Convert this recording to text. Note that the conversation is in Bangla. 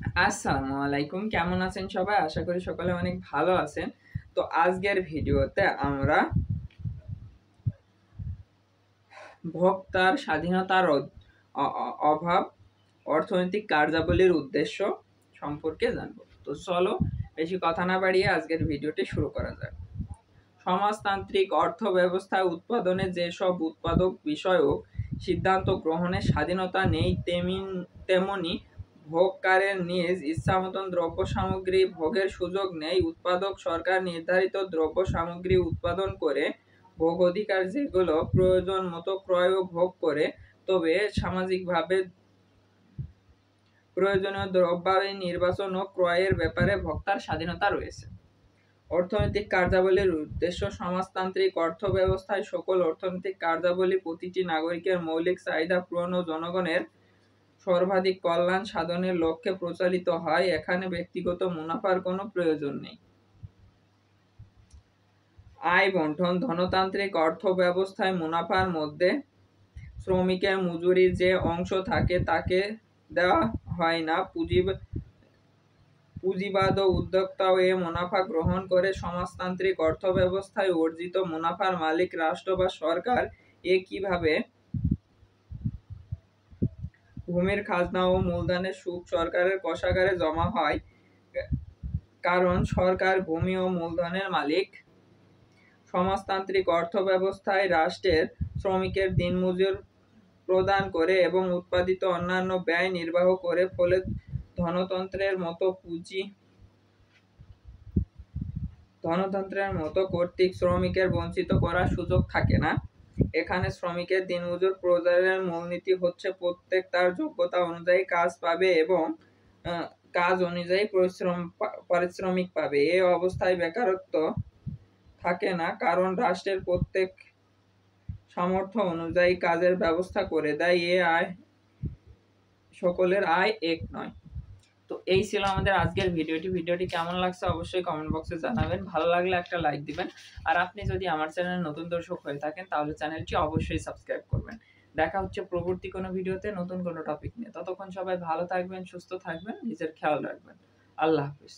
আসসালামু আলাইকুম, কেমন আছেন সবাই? আশা করি সকলে অনেক ভালো আছেন। তো আজকের ভিডিওতে আমরা ভোক্তার স্বাধীনতার অভাব, অর্থনৈতিক কার্যাবলীর উদ্দেশ্য সম্পর্কে জানব। তো চলো বেশি কথা না বাড়িয়ে আজকের ভিডিওটি শুরু করা যাক। সমাজতান্ত্রিক অর্থব্যবস্থায় উৎপাদনে যেসব উৎপাদক বিষয়ক সিদ্ধান্ত গ্রহণের স্বাধীনতা নেই, তেমনি ভোগকারের নিজ ইচ্ছামতন দ্রব্য সামগ্রী ভোগের সুযোগ নেই। উৎপাদক সরকার নির্ধারিত দ্রব্য সামগ্রী উৎপাদন করে ভোগ অধিকার যেগুলো প্রয়োজন মতো ক্রয় ও ভোগ করে, তবে সামাজিকভাবে প্রয়োজনীয় দ্রব্যাবলী নির্বাচন ও ক্রয়ের ব্যাপারে ভোক্তার স্বাধীনতা রয়েছে। অর্থনৈতিক কার্যাবলীর উদ্দেশ্য সমাজতান্ত্রিক অর্থব্যবস্থায় সকল অর্থনৈতিক কার্যাবলী প্রতিটি নাগরিকের মৌলিক চাহিদা পূরণ ও জনগণের সর্বাধিক কল্যাণ সাধনের লক্ষ্যে প্রচালিত হয়। এখানে ব্যক্তিগত মুনাফার কোনো প্রয়োজন নেই। আয় বন্টন ধনতান্ত্রিক অর্থব্যবস্থায় মুনাফার মধ্যে শ্রমিকের মজুরির যে অংশ থাকে তাকে দেওয়া হয় না। পুঁজিবাদ ও উদ্যোক্তাও এ মুনাফা গ্রহণ করে। সমাজতান্ত্রিক অর্থব্যবস্থায় অর্জিত মুনাফার মালিক রাষ্ট্র বা সরকার। কিভাবে ভূমির খাজনা ও মূলধনের সুদ সরকারের কোষাগারে জমা হয়, কারণ সরকার ভূমি ও মূলধনের মালিক। সমাজতান্ত্রিক অর্থব্যবস্থায় রাষ্ট্রের শ্রমিকের দিনমজুর প্রদান করে এবং উৎপাদিত অন্যান্য ব্যয় নির্বাহ করে, ফলে ধনতন্ত্রের মতো কর্তৃক শ্রমিকের বঞ্চিত করার সুযোগ থাকে না। এখানে শ্রমিকের দিনমজুর প্রদানের মূলনীতি হচ্ছে প্রত্যেক তার যোগ্যতা অনুযায়ী কাজ পাবে এবং কাজ অনুযায়ী পারিশ্রমিক পাবে। এই অবস্থায় বেকারত্ব থাকে না, কারণ রাষ্ট্রের প্রত্যেক সামর্থ্য অনুযায়ী কাজের ব্যবস্থা করে দেয়। সকলের আয় এক নয়। তো এই ছিল আমাদের আজকের ভিডিওটি কেমন লাগছে অবশ্যই কমেন্ট বক্সে জানাবেন। ভালো লাগলে একটা লাইক দিবেন। আর আপনি যদি আমার চ্যানেলে নতুন দর্শক হয়ে থাকেন তাহলে চ্যানেলটি অবশ্যই সাবস্ক্রাইব করবেন। দেখা হচ্ছে পরবর্তী কোনো ভিডিওতে নতুন কোনো টপিক নিয়ে। ততক্ষণ সবাই ভালো থাকবেন, সুস্থ থাকবেন, নিজের খেয়াল রাখবেন। আল্লাহ হাফিজ।